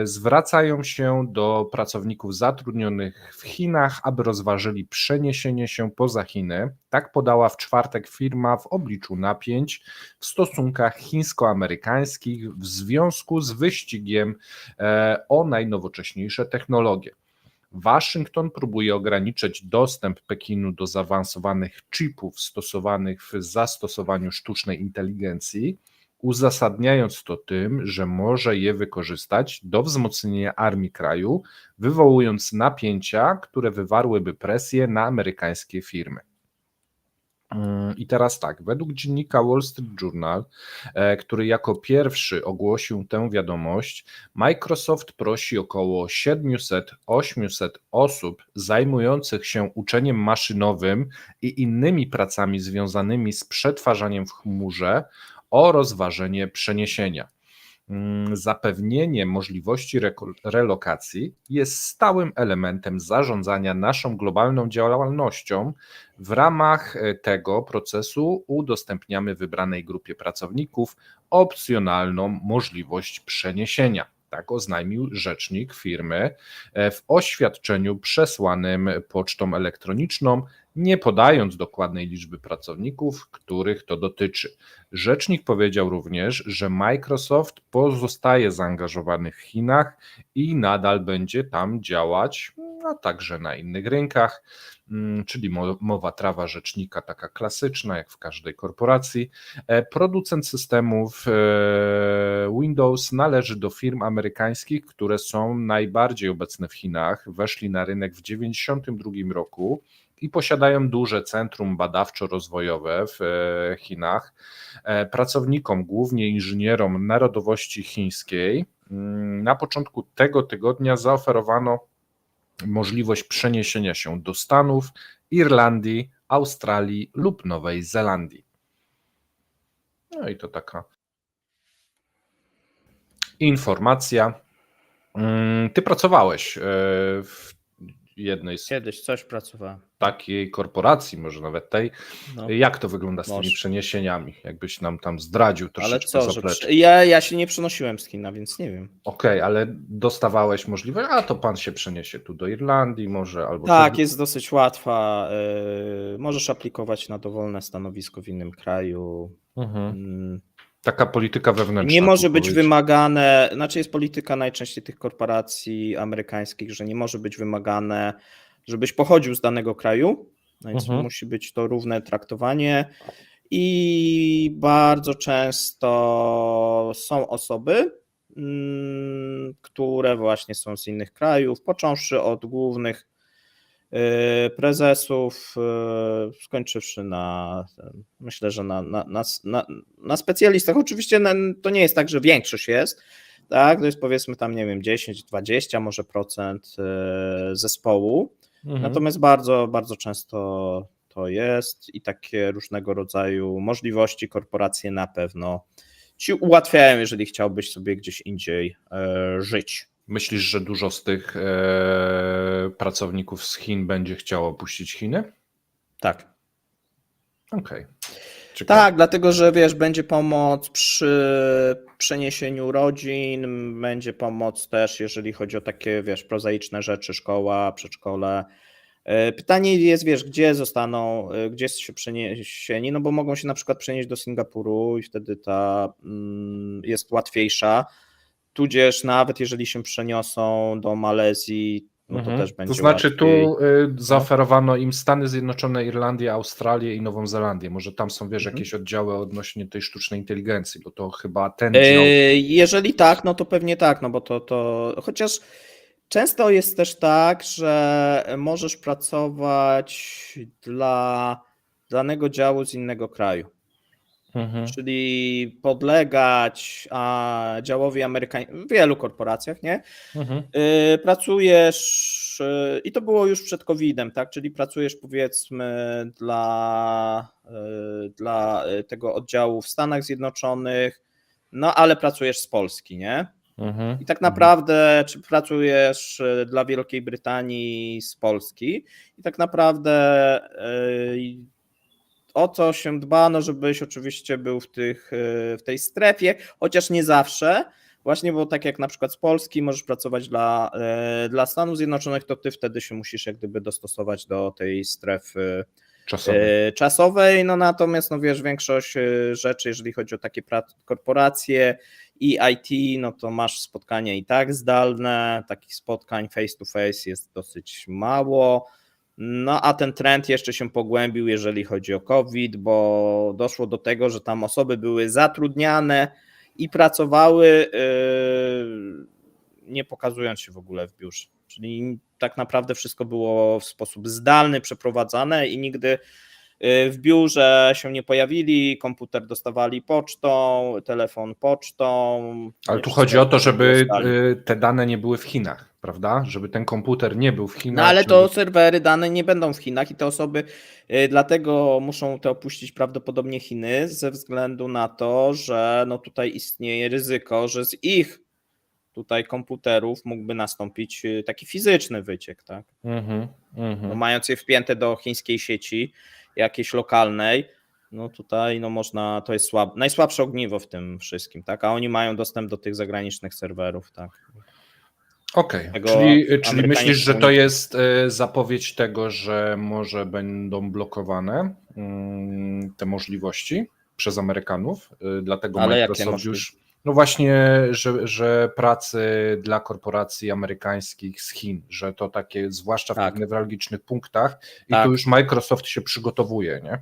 Zwracają się do pracowników zatrudnionych w Chinach, aby rozważyli przeniesienie się poza Chiny. Tak podała w czwartek firma w obliczu napięć w stosunkach chińsko-amerykańskich w związku z wyścigiem o najnowocześniejsze technologie. Waszyngton próbuje ograniczyć dostęp Pekinu do zaawansowanych chipów stosowanych w zastosowaniu sztucznej inteligencji, uzasadniając to tym, że może je wykorzystać do wzmocnienia armii kraju, wywołując napięcia, które wywarłyby presję na amerykańskie firmy. I teraz tak, według dziennika Wall Street Journal, który jako pierwszy ogłosił tę wiadomość, Microsoft prosi około 700-800 osób zajmujących się uczeniem maszynowym i innymi pracami związanymi z przetwarzaniem w chmurze o rozważenie przeniesienia. Zapewnienie możliwości relokacji jest stałym elementem zarządzania naszą globalną działalnością. W ramach tego procesu udostępniamy wybranej grupie pracowników opcjonalną możliwość przeniesienia. Tak oznajmił rzecznik firmy w oświadczeniu przesłanym pocztą elektroniczną, nie podając dokładnej liczby pracowników, których to dotyczy. Rzecznik powiedział również, że Microsoft pozostaje zaangażowany w Chinach i nadal będzie tam działać, a także na innych rynkach, czyli mowa trawa rzecznika taka klasyczna, jak w każdej korporacji. Producent systemów Windows należy do firm amerykańskich, które są najbardziej obecne w Chinach. Weszli na rynek w 1992 roku i posiadają duże centrum badawczo-rozwojowe w Chinach. Pracownikom, głównie inżynierom narodowości chińskiej, na początku tego tygodnia zaoferowano możliwość przeniesienia się do Stanów, Irlandii, Australii lub Nowej Zelandii. No i to taka informacja. Ty pracowałeś jednej z Kiedyś coś pracowałem. takiej korporacji, może nawet tej. No. Jak to wygląda z tymi Może. przeniesieniami? Jakbyś nam tam zdradził Ale troszeczkę co, że zaplecze. ja się nie przenosiłem z Chin, więc nie wiem. Okej, ale dostawałeś możliwość, a to pan się przeniesie tu do Irlandii może, albo Tak, jest dosyć łatwa. Możesz aplikować na dowolne stanowisko w innym kraju. Mhm. Taka polityka wewnętrzna. Nie może tu być powiedzieć. wymagane, znaczy jest polityka najczęściej tych korporacji amerykańskich, że nie może być wymagane, żebyś pochodził z danego kraju, więc musi być to równe traktowanie i bardzo często są osoby, które właśnie są z innych krajów, począwszy od głównych prezesów, skończywszy myślę, że na specjalistach. Oczywiście to nie jest tak, że większość jest, tak, to jest powiedzmy tam, nie wiem, 10-20 może procent zespołu, natomiast bardzo, bardzo często to jest i takie różnego rodzaju możliwości korporacje na pewno ci ułatwiają, jeżeli chciałbyś sobie gdzieś indziej żyć. Myślisz, że dużo z tych pracowników z Chin będzie chciało opuścić Chiny? Tak. Okej. Tak, dlatego że wiesz, będzie pomoc przy przeniesieniu rodzin, będzie pomoc też, jeżeli chodzi o takie, wiesz, prozaiczne rzeczy, szkoła, przedszkole. Pytanie jest, wiesz, gdzie się przeniesieni, no bo mogą się na przykład przenieść do Singapuru i wtedy ta jest łatwiejsza, tudzież nawet jeżeli się przeniosą do Malezji, no to też będzie To znaczy łatwiej. tu zaoferowano im Stany Zjednoczone, Irlandię, Australię i Nową Zelandię. Może tam są, wiesz, jakieś oddziały odnośnie tej sztucznej inteligencji, bo to chyba ten dział... Jeżeli tak, no to pewnie tak, no bo to chociaż często jest też tak, że możesz pracować dla danego działu z innego kraju. Czyli podlegać działowi amerykańskiemu w wielu korporacjach, nie? Pracujesz i to było już przed COVID-em, tak? Czyli pracujesz powiedzmy dla tego oddziału w Stanach Zjednoczonych, no ale pracujesz z Polski, nie? I tak naprawdę, czy pracujesz dla Wielkiej Brytanii z Polski i tak naprawdę o to się dbano, żebyś oczywiście był w tej strefie, chociaż nie zawsze, właśnie, bo tak jak na przykład z Polski możesz pracować dla Stanów Zjednoczonych, to ty wtedy się musisz jak gdyby dostosować do tej strefy czasowej, no natomiast no wiesz, większość rzeczy, jeżeli chodzi o takie korporacje i IT, no to masz spotkania i tak zdalne, takich spotkań face to face jest dosyć mało. No a ten trend jeszcze się pogłębił, jeżeli chodzi o COVID, bo doszło do tego, że tam osoby były zatrudniane i pracowały nie pokazując się w ogóle w biurze. Czyli tak naprawdę wszystko było w sposób zdalny przeprowadzane i nigdy w biurze się nie pojawili, komputer dostawali pocztą, telefon pocztą. Ale tu chodzi o to, żeby te dane nie były w Chinach, prawda? Żeby ten komputer nie był w Chinach. No ale to serwery dane nie będą w Chinach i te osoby dlatego muszą te opuścić prawdopodobnie Chiny ze względu na to, że no tutaj istnieje ryzyko, że z ich tutaj komputerów mógłby nastąpić taki fizyczny wyciek, tak? No, mając je wpięte do chińskiej sieci jakiejś lokalnej, no tutaj no można, to jest najsłabsze ogniwo w tym wszystkim, tak? A oni mają dostęp do tych zagranicznych serwerów, tak? Okej, czyli myślisz, że to jest zapowiedź tego, że może będą blokowane te możliwości przez Amerykanów, dlatego ale Microsoft już... No właśnie, że pracy dla korporacji amerykańskich z Chin, że to takie, zwłaszcza w tych newralgicznych punktach i tu już Microsoft się przygotowuje, nie?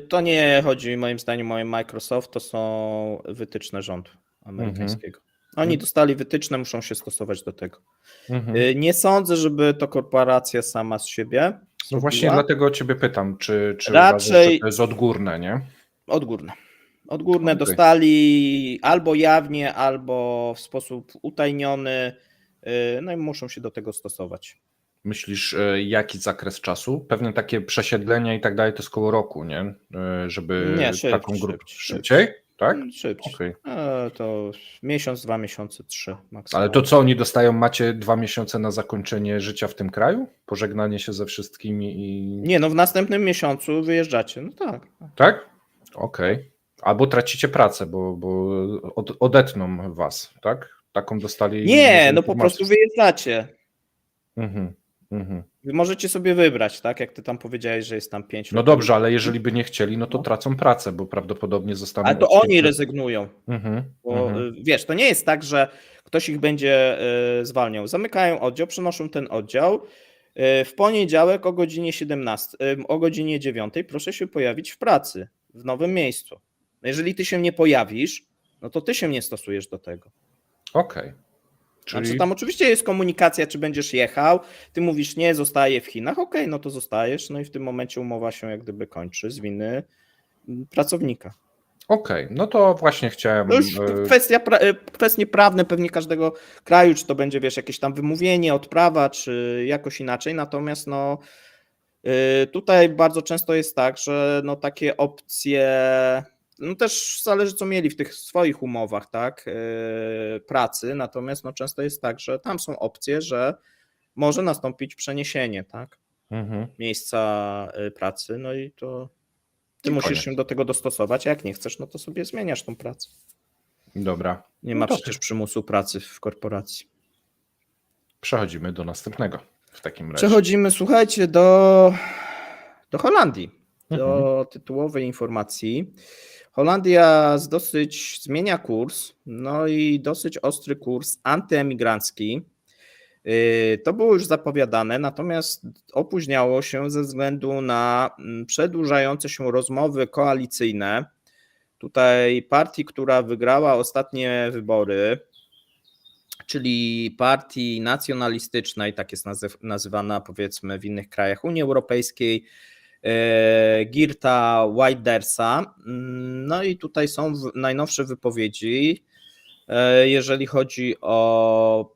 To nie chodzi moim zdaniem o Microsoft, to są wytyczne rządu amerykańskiego. Oni dostali wytyczne, muszą się stosować do tego. Nie sądzę, żeby to korporacja sama z siebie zrobiła. No właśnie dlatego ciebie pytam, czy raczej uważasz, że to jest odgórne, nie? Odgórne dostali albo jawnie, albo w sposób utajniony, no i muszą się do tego stosować. Myślisz, jaki zakres czasu? Pewnie takie przesiedlenia i tak dalej to jest koło roku, nie? Żeby taką grupę... Szybciej? tak? Szybciej. Okej. To miesiąc, 2 miesiące, 3 Ale maksymalnie. to co oni dostają? Macie 2 miesiące na zakończenie życia w tym kraju? Pożegnanie się ze wszystkimi i... Nie, no w następnym miesiącu wyjeżdżacie. No tak. Tak? Okej. Albo tracicie pracę, bo odetną was, tak? Taką dostali... Nie, no po informację. prostu wyjeżdżacie. Mhm, mhm. Wy możecie sobie wybrać, tak? Jak ty tam powiedziałeś, że jest tam 5 No lat. dobrze, ale jeżeli by nie chcieli, no to No. tracą pracę, bo prawdopodobnie zostaną Ale to odcięci oni od- rezygnują. Mhm, Bo mhm. wiesz, to nie jest tak, że ktoś ich będzie zwalniał. Zamykają oddział, przenoszą ten oddział. W poniedziałek o godzinie 17, o godzinie 9 proszę się pojawić w pracy, w nowym miejscu. No jeżeli ty się nie pojawisz, no to ty się nie stosujesz do tego. Okej. Znaczy Czyli tam oczywiście jest komunikacja, czy będziesz jechał, ty mówisz nie, zostaję w Chinach, okej, no to zostajesz, no i w tym momencie umowa się jak gdyby kończy z winy pracownika. okej, no to właśnie chciałem... To już kwestie prawne pewnie każdego kraju, czy to będzie, wiesz, jakieś tam wymówienie, odprawa, czy jakoś inaczej, natomiast no tutaj bardzo często jest tak, że no takie opcje, no też zależy co mieli w tych swoich umowach, tak, pracy, natomiast no często jest tak, że tam są opcje, że może nastąpić przeniesienie, tak, Mhm. miejsca pracy, no i to ty I musisz koniec. się do tego dostosować, a jak nie chcesz, no to sobie zmieniasz tą pracę. Dobra. Nie No ma to przecież przymusu pracy w korporacji. przechodzimy do następnego w takim razie. Przechodzimy, słuchajcie, do Holandii, Mhm. do tytułowej informacji. Holandia dosyć zmienia kurs, no i dosyć ostry kurs antyemigrancki. To było już zapowiadane, natomiast opóźniało się ze względu na przedłużające się rozmowy koalicyjne. Tutaj partii, która wygrała ostatnie wybory, czyli partii nacjonalistycznej, tak jest nazywana powiedzmy w innych krajach Unii Europejskiej, Geerta Wildersa. No i tutaj są najnowsze wypowiedzi, jeżeli chodzi o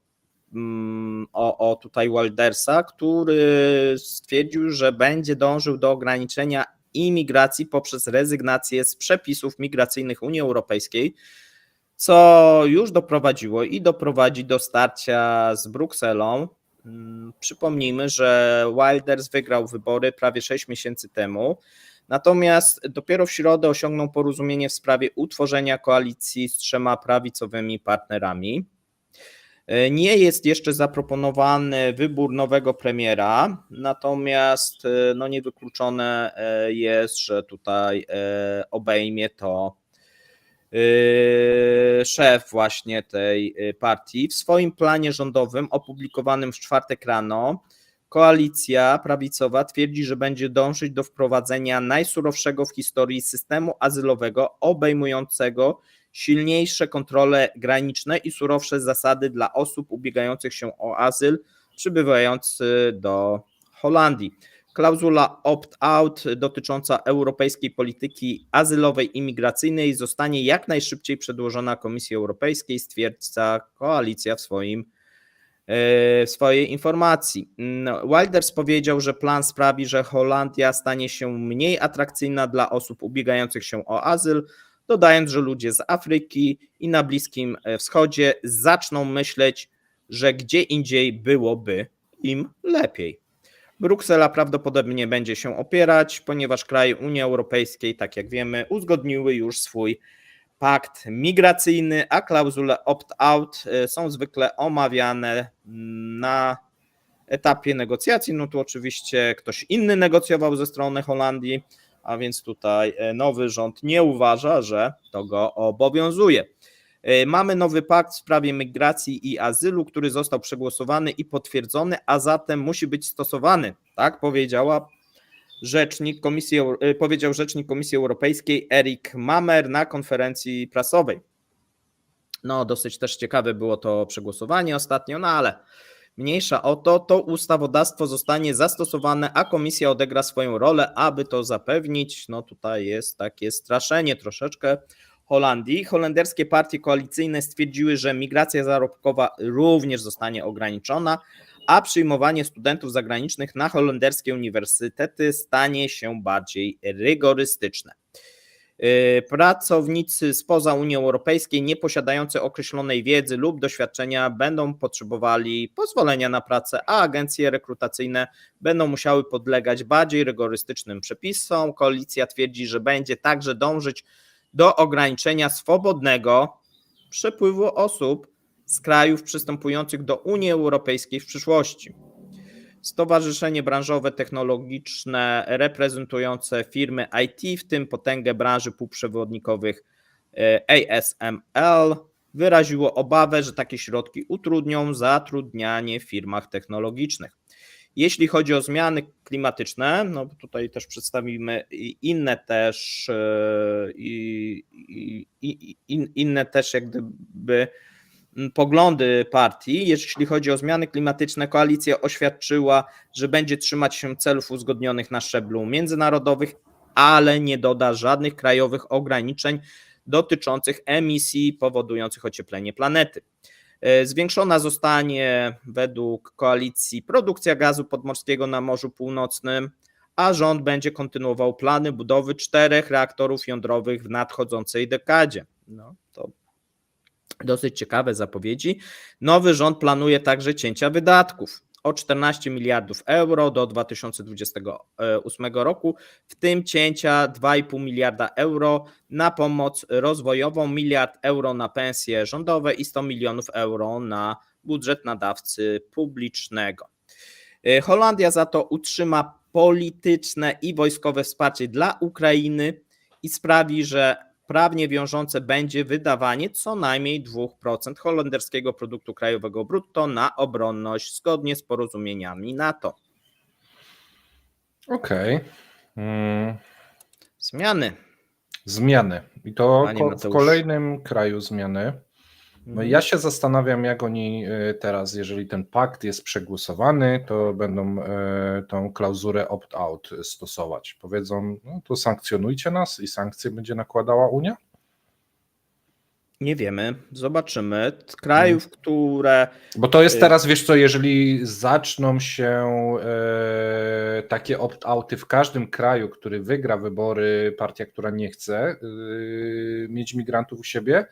tutaj Wildersa, który stwierdził, że będzie dążył do ograniczenia imigracji poprzez rezygnację z przepisów migracyjnych Unii Europejskiej, co już doprowadziło i doprowadzi do starcia z Brukselą. Przypomnijmy, że Wilders wygrał wybory prawie 6 miesięcy temu, natomiast dopiero w środę osiągnął porozumienie w sprawie utworzenia koalicji z 3 prawicowymi partnerami. Nie jest jeszcze zaproponowany wybór nowego premiera, natomiast no niewykluczone jest, że tutaj obejmie to szef właśnie tej partii. W swoim planie rządowym opublikowanym w czwartek rano koalicja prawicowa twierdzi, że będzie dążyć do wprowadzenia najsurowszego w historii systemu azylowego obejmującego silniejsze kontrole graniczne i surowsze zasady dla osób ubiegających się o azyl przybywających do Holandii. Klauzula opt-out dotycząca europejskiej polityki azylowej i migracyjnej zostanie jak najszybciej przedłożona Komisji Europejskiej, stwierdza koalicja w swojej informacji. Wilders powiedział, że plan sprawi, że Holandia stanie się mniej atrakcyjna dla osób ubiegających się o azyl, dodając, że ludzie z Afryki i na Bliskim Wschodzie zaczną myśleć, że gdzie indziej byłoby im lepiej. Bruksela prawdopodobnie będzie się opierać, ponieważ kraje Unii Europejskiej, tak jak wiemy, uzgodniły już swój pakt migracyjny, a klauzule opt-out są zwykle omawiane na etapie negocjacji. No tu oczywiście ktoś inny negocjował ze strony Holandii, a więc tutaj nowy rząd nie uważa, że to go obowiązuje. Mamy nowy pakt w sprawie migracji i azylu, który został przegłosowany i potwierdzony, a zatem musi być stosowany, tak powiedział rzecznik Komisji Europejskiej Erik Mamer na konferencji prasowej. No dosyć też ciekawe było to przegłosowanie ostatnio, no ale mniejsza o to, to ustawodawstwo zostanie zastosowane, a komisja odegra swoją rolę, aby to zapewnić. No tutaj jest takie straszenie troszeczkę Holandii. Holenderskie partie koalicyjne stwierdziły, że migracja zarobkowa również zostanie ograniczona, a przyjmowanie studentów zagranicznych na holenderskie uniwersytety stanie się bardziej rygorystyczne. Pracownicy spoza Unii Europejskiej nieposiadający określonej wiedzy lub doświadczenia będą potrzebowali pozwolenia na pracę, a agencje rekrutacyjne będą musiały podlegać bardziej rygorystycznym przepisom. Koalicja twierdzi, że będzie także dążyć do ograniczenia swobodnego przepływu osób z krajów przystępujących do Unii Europejskiej w przyszłości. Stowarzyszenie branżowe technologiczne reprezentujące firmy IT, w tym potęgę branży półprzewodnikowych ASML, wyraziło obawę, że takie środki utrudnią zatrudnianie w firmach technologicznych. Jeśli chodzi o zmiany klimatyczne, no tutaj też przedstawimy inne też jak gdyby poglądy partii. Jeśli chodzi o zmiany klimatyczne, koalicja oświadczyła, że będzie trzymać się celów uzgodnionych na szczeblu międzynarodowych, ale nie doda żadnych krajowych ograniczeń dotyczących emisji powodujących ocieplenie planety. Zwiększona zostanie według koalicji produkcja gazu podmorskiego na Morzu Północnym, a rząd będzie kontynuował plany budowy 4 reaktorów jądrowych w nadchodzącej dekadzie. No, to dosyć ciekawe zapowiedzi. Nowy rząd planuje także cięcia wydatków o 14 miliardów euro do 2028 roku, w tym cięcia 2,5 miliarda euro na pomoc rozwojową, miliard euro na pensje rządowe i 100 milionów euro na budżet nadawcy publicznego. Holandia za to utrzyma polityczne i wojskowe wsparcie dla Ukrainy i sprawi, że prawnie wiążące będzie wydawanie co najmniej 2% holenderskiego produktu krajowego brutto na obronność zgodnie z porozumieniami NATO. Okej. Zmiany. I to Panie w Mateuszu. kolejnym kraju zmiany. No ja się zastanawiam, jak oni teraz, jeżeli ten pakt jest przegłosowany, to będą tą klauzurę opt-out stosować. Powiedzą, no to sankcjonujcie nas i sankcje będzie nakładała Unia? Nie wiemy, zobaczymy. Krajów, które... Bo to jest teraz, wiesz co, jeżeli zaczną się takie opt-outy w każdym kraju, który wygra wybory, partia, która nie chce mieć migrantów u siebie,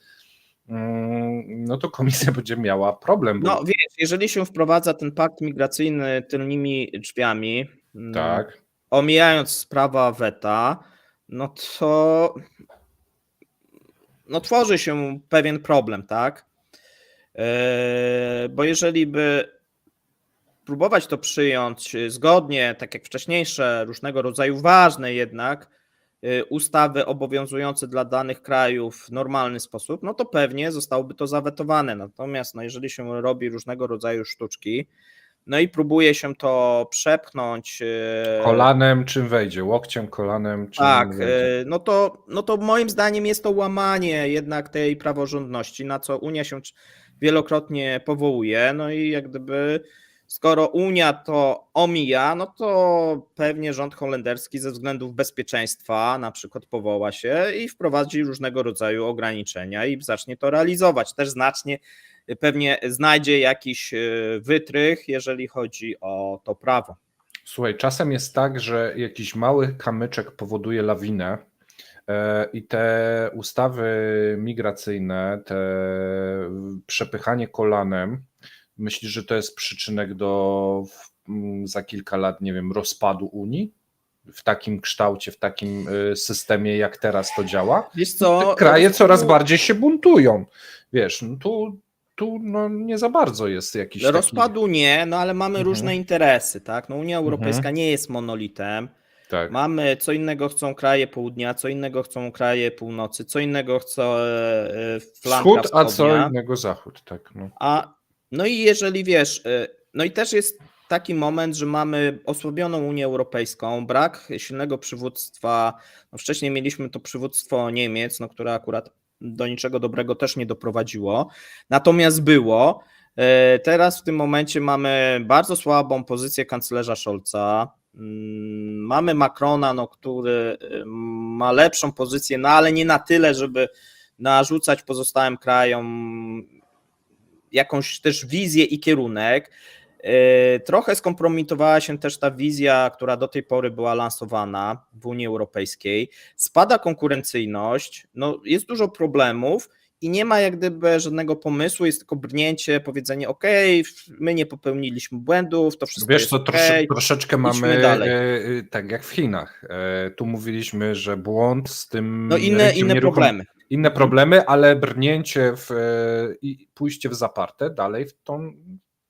no to komisja będzie miała problem. No wiesz, jeżeli się wprowadza ten pakt migracyjny tylnymi drzwiami, tak. Omijając prawa weta, no to tworzy się pewien problem, tak? Bo jeżeli by próbować to przyjąć zgodnie, tak jak wcześniejsze, różnego rodzaju ważne jednak ustawy obowiązujące dla danych krajów w normalny sposób, no to pewnie zostałoby to zawetowane. Natomiast jeżeli się robi różnego rodzaju sztuczki, no i próbuje się to przepchnąć kolanem czym wejdzie, łokciem, kolanem czym wejdzie. No to moim zdaniem jest to łamanie jednak tej praworządności, na co Unia się wielokrotnie powołuje, no i jak gdyby skoro Unia to omija, no to pewnie rząd holenderski ze względów bezpieczeństwa na przykład powoła się i wprowadzi różnego rodzaju ograniczenia i zacznie to realizować. Też znacznie pewnie znajdzie jakiś wytrych, jeżeli chodzi o to prawo. Słuchaj, czasem jest tak, że jakiś mały kamyczek powoduje lawinę i te ustawy migracyjne, te przepychanie kolanem, myślisz, że to jest przyczynek do za kilka lat, nie wiem, rozpadu Unii? W takim kształcie, w takim systemie, jak teraz to działa? Wiesz co, te kraje coraz bardziej się buntują. Wiesz, no tu no nie za bardzo jest jakiś rozpadu nie, no ale mamy różne interesy, tak? No Unia Europejska nie jest monolitem. Tak. Mamy, co innego chcą kraje południa, co innego chcą kraje północy, co innego chce flanka wschód, a wschodnia. co innego zachód, tak. No i jeżeli wiesz, no i też jest taki moment, że mamy osłabioną Unię Europejską, brak silnego przywództwa, no wcześniej mieliśmy to przywództwo Niemiec, no które akurat do niczego dobrego też nie doprowadziło, natomiast było. Teraz w tym momencie mamy bardzo słabą pozycję kanclerza Scholza, mamy Macrona, no, który ma lepszą pozycję, no ale nie na tyle, żeby narzucać pozostałym krajom jakąś też wizję i kierunek. Trochę skompromitowała się też ta wizja, która do tej pory była lansowana w Unii Europejskiej. Spada konkurencyjność, no jest dużo problemów i nie ma jak gdyby żadnego pomysłu, jest tylko brnięcie, powiedzenie my nie popełniliśmy błędów, to wszystko Wiesz jest co, okej, troszeczkę idźmy mamy dalej. tak jak w Chinach. Tu mówiliśmy, że błąd z tym No rynkiem inne problemy. Inne problemy, ale brnięcie i pójście w zaparte dalej w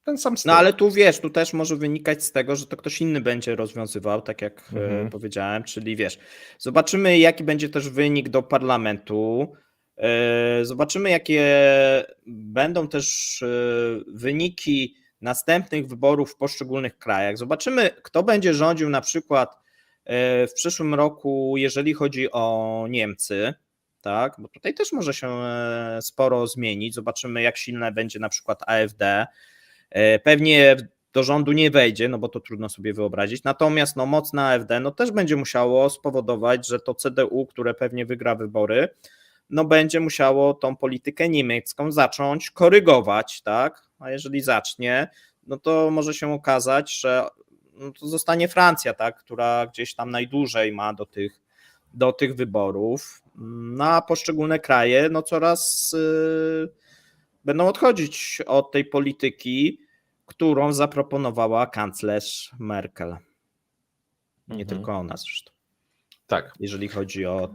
ten sam styl. No ale tu wiesz, tu też może wynikać z tego, że to ktoś inny będzie rozwiązywał, tak jak powiedziałem, czyli wiesz, zobaczymy jaki będzie też wynik do parlamentu, zobaczymy jakie będą też wyniki następnych wyborów w poszczególnych krajach, zobaczymy kto będzie rządził na przykład w przyszłym roku, jeżeli chodzi o Niemcy, tak, bo tutaj też może się sporo zmienić, zobaczymy jak silne będzie na przykład AfD. Pewnie do rządu nie wejdzie, no bo to trudno sobie wyobrazić, natomiast no mocne AfD no też będzie musiało spowodować, że to CDU, które pewnie wygra wybory, no będzie musiało tą politykę niemiecką zacząć korygować, tak, a jeżeli zacznie, no to może się okazać, że no to zostanie Francja, tak, która gdzieś tam najdłużej ma do tych wyborów, no a poszczególne kraje no coraz będą odchodzić od tej polityki, którą zaproponowała kanclerz Merkel. Nie tylko ona zresztą. Tak. Jeżeli chodzi o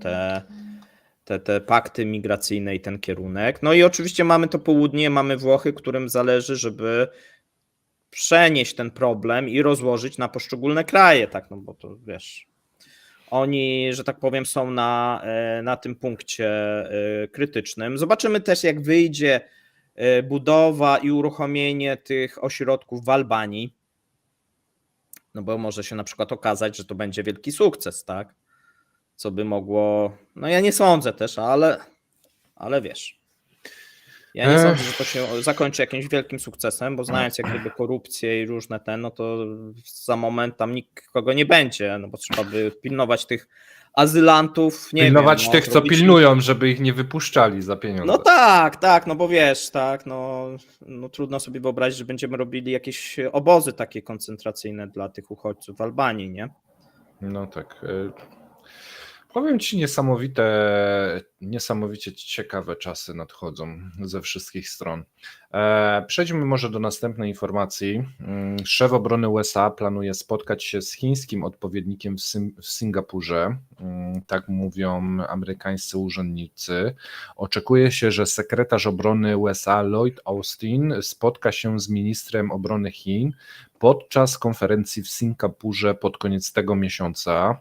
te pakty migracyjne i ten kierunek. No i oczywiście mamy to południe, mamy Włochy, którym zależy, żeby przenieść ten problem i rozłożyć na poszczególne kraje, tak, no bo to wiesz, oni, że tak powiem, są na tym punkcie krytycznym. Zobaczymy też, jak wyjdzie budowa i uruchomienie tych ośrodków w Albanii, no bo może się na przykład okazać, że to będzie wielki sukces, tak? Co by mogło, no ja nie sądzę też, ale wiesz, ja nie sądzę, że to się zakończy jakimś wielkim sukcesem, bo znając jak gdyby korupcję i różne no to za moment tam nikogo nie będzie, no bo trzeba by pilnować tych azylantów, nie pilnować wiem, tych, co pilnują, żeby ich nie wypuszczali za pieniądze. No tak, no bo wiesz, tak, no trudno sobie wyobrazić, że będziemy robili jakieś obozy takie koncentracyjne dla tych uchodźców w Albanii, nie? No tak. Powiem ci, niesamowicie ciekawe czasy nadchodzą ze wszystkich stron. Przejdźmy może do następnej informacji. Szef obrony USA planuje spotkać się z chińskim odpowiednikiem w Singapurze. Tak mówią amerykańscy urzędnicy. Oczekuje się, że sekretarz obrony USA Lloyd Austin spotka się z ministrem obrony Chin podczas konferencji w Singapurze pod koniec tego miesiąca.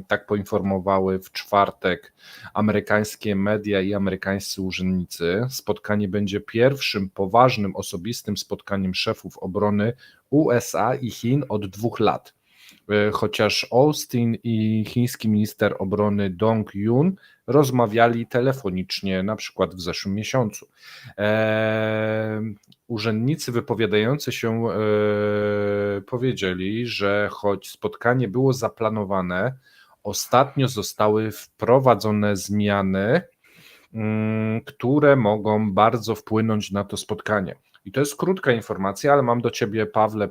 Tak poinformowały w czwartek amerykańskie media i amerykańscy urzędnicy. Spotkanie będzie pierwszym poważnym, osobistym spotkaniem szefów obrony USA i Chin od 2 lat. Chociaż Austin i chiński minister obrony Dong Yun rozmawiali telefonicznie na przykład w zeszłym miesiącu. Urzędnicy wypowiadający się powiedzieli, że choć spotkanie było zaplanowane, ostatnio zostały wprowadzone zmiany, które mogą bardzo wpłynąć na to spotkanie. I to jest krótka informacja, ale mam do ciebie, Pawle,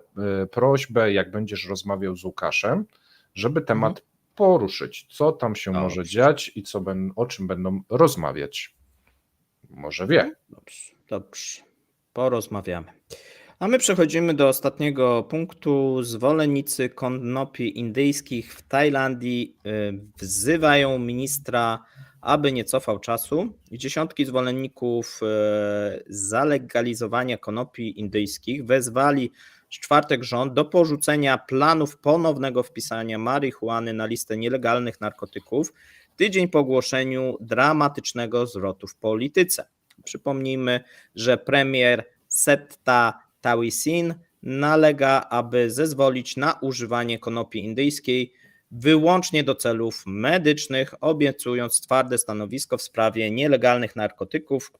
prośbę, jak będziesz rozmawiał z Łukaszem, żeby temat poruszyć, co tam się może dziać i o czym będą rozmawiać. Może wie. Dobrze, porozmawiamy. A my przechodzimy do ostatniego punktu. Zwolennicy konopi indyjskich w Tajlandii wzywają ministra, aby nie cofał czasu. Dziesiątki zwolenników zalegalizowania konopi indyjskich wezwali w czwartek rząd do porzucenia planów ponownego wpisania marihuany na listę nielegalnych narkotyków tydzień po ogłoszeniu dramatycznego zwrotu w polityce. Przypomnijmy, że premier Setta Thavisin nalega, aby zezwolić na używanie konopi indyjskiej wyłącznie do celów medycznych, obiecując twarde stanowisko w sprawie nielegalnych narkotyków,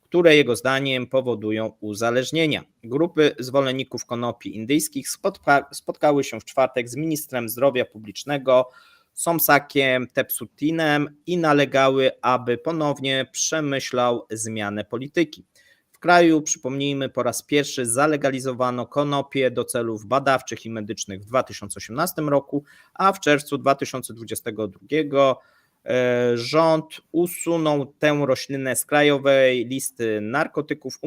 które jego zdaniem powodują uzależnienia. Grupy zwolenników konopi indyjskich spotkały się w czwartek z ministrem zdrowia publicznego Somsakiem Tepsutinem i nalegały, aby ponownie przemyślał zmianę polityki. W kraju. Przypomnijmy, po raz pierwszy zalegalizowano konopie do celów badawczych i medycznych w 2018 roku, a w czerwcu 2022 rząd usunął tę roślinę z krajowej listy narkotyków,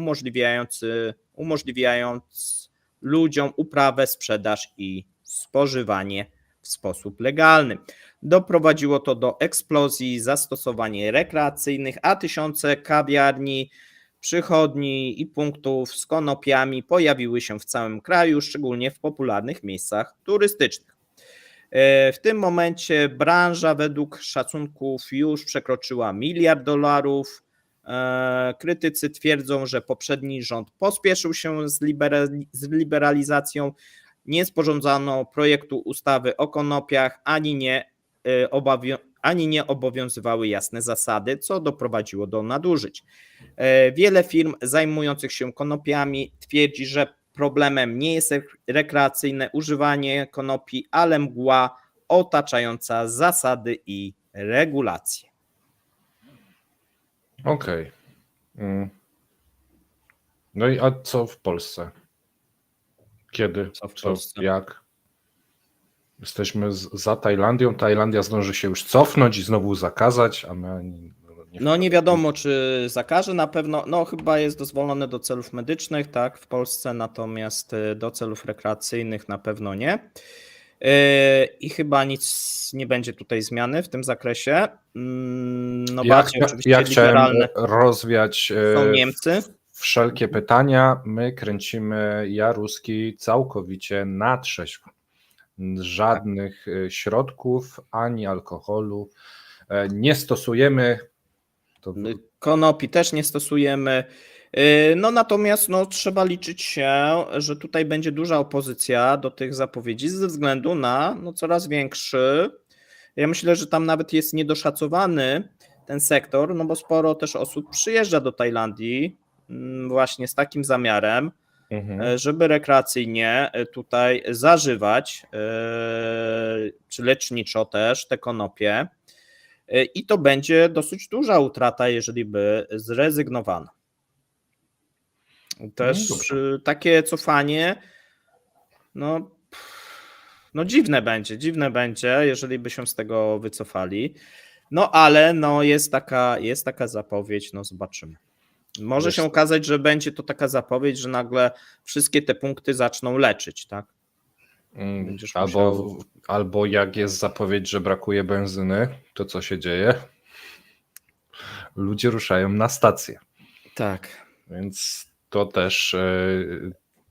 umożliwiając ludziom uprawę, sprzedaż i spożywanie w sposób legalny. Doprowadziło to do eksplozji zastosowań rekreacyjnych, a tysiące kawiarni, przychodni i punktów z konopiami pojawiły się w całym kraju, szczególnie w popularnych miejscach turystycznych. W tym momencie branża według szacunków już przekroczyła $1 miliard. Krytycy twierdzą, że poprzedni rząd pospieszył się z liberalizacją, nie sporządzono projektu ustawy o konopiach, ani nie obowiązywały jasne zasady, co doprowadziło do nadużyć. Wiele firm zajmujących się konopiami twierdzi, że problemem nie jest rekreacyjne używanie konopi, ale mgła otaczająca zasady i regulacje. Okej. No i a co w Polsce? Kiedy? Co w Polsce? Jak? Jesteśmy za Tajlandią. Tajlandia zdąży się już cofnąć i znowu zakazać, a my nie wiadomo, czy zakaże na pewno. Chyba jest dozwolone do celów medycznych, tak, w Polsce, natomiast do celów rekreacyjnych na pewno nie. I chyba nic nie będzie tutaj zmiany w tym zakresie. Ja chciałem rozwiać są Niemcy. Wszelkie pytania. My kręcimy Jaruski całkowicie na trzeźwo. Żadnych środków ani alkoholu nie stosujemy. Konopi też nie stosujemy. Natomiast trzeba liczyć się, że tutaj będzie duża opozycja do tych zapowiedzi ze względu na coraz większy. Ja myślę, że tam nawet jest niedoszacowany ten sektor, bo sporo też osób przyjeżdża do Tajlandii właśnie z takim zamiarem, żeby rekreacyjnie tutaj zażywać, czy leczniczo też te konopie. I to będzie dosyć duża utrata, jeżeli by zrezygnowano. Też takie cofanie, dziwne będzie, jeżeli by się z tego wycofali. Ale jest taka zapowiedź, zobaczymy. Może się okazać, że będzie to taka zapowiedź, że nagle wszystkie te punkty zaczną leczyć, tak? Albo jak jest zapowiedź, że brakuje benzyny, to co się dzieje? Ludzie ruszają na stację. Tak. Więc to też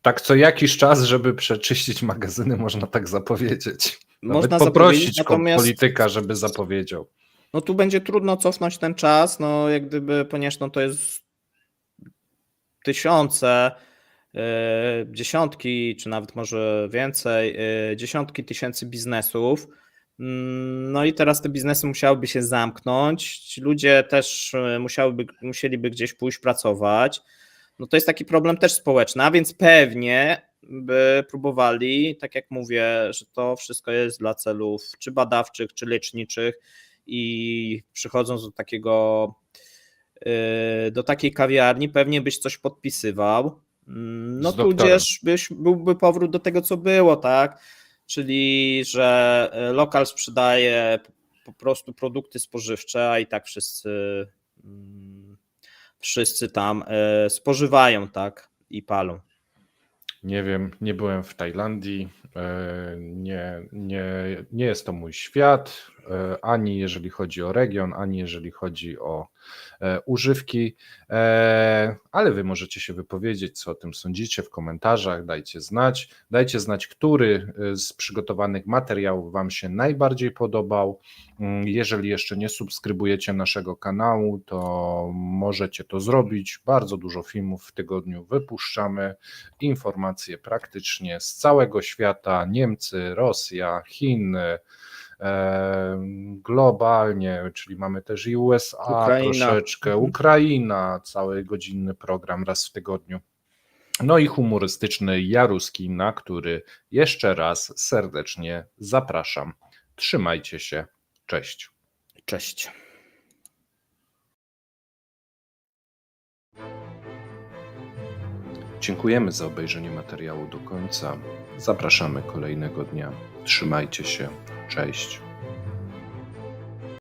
tak co jakiś czas, żeby przeczyścić magazyny, można tak zapowiedzieć. Można poprosić polityka, żeby zapowiedział. Tu będzie trudno cofnąć ten czas, jak gdyby, ponieważ to jest tysiące, dziesiątki, czy nawet może więcej, dziesiątki tysięcy biznesów. I teraz te biznesy musiałyby się zamknąć, ci ludzie też musieliby gdzieś pójść pracować. To jest taki problem też społeczny, a więc pewnie by próbowali, tak jak mówię, że to wszystko jest dla celów czy badawczych, czy leczniczych i przychodząc do takiej kawiarni pewnie byś coś podpisywał, tudzież byłby powrót do tego, co było, tak? Czyli, że lokal sprzedaje po prostu produkty spożywcze, a i tak wszyscy tam spożywają, tak? I palą. Nie wiem, nie byłem w Tajlandii, nie jest to mój świat, ani jeżeli chodzi o region, ani jeżeli chodzi o używki, ale wy możecie się wypowiedzieć, co o tym sądzicie w komentarzach, dajcie znać, który z przygotowanych materiałów wam się najbardziej podobał. Jeżeli jeszcze nie subskrybujecie naszego kanału, to możecie to zrobić. Bardzo dużo filmów w tygodniu wypuszczamy, informacje praktycznie z całego świata, Niemcy, Rosja, Chiny, globalnie, czyli mamy też i USA, troszeczkę, Ukraina, cały godzinny program raz w tygodniu. I humorystyczny Jaruski, na który jeszcze raz serdecznie zapraszam. Trzymajcie się. Cześć. Cześć. Dziękujemy za obejrzenie materiału do końca. Zapraszamy kolejnego dnia. Trzymajcie się. Cześć.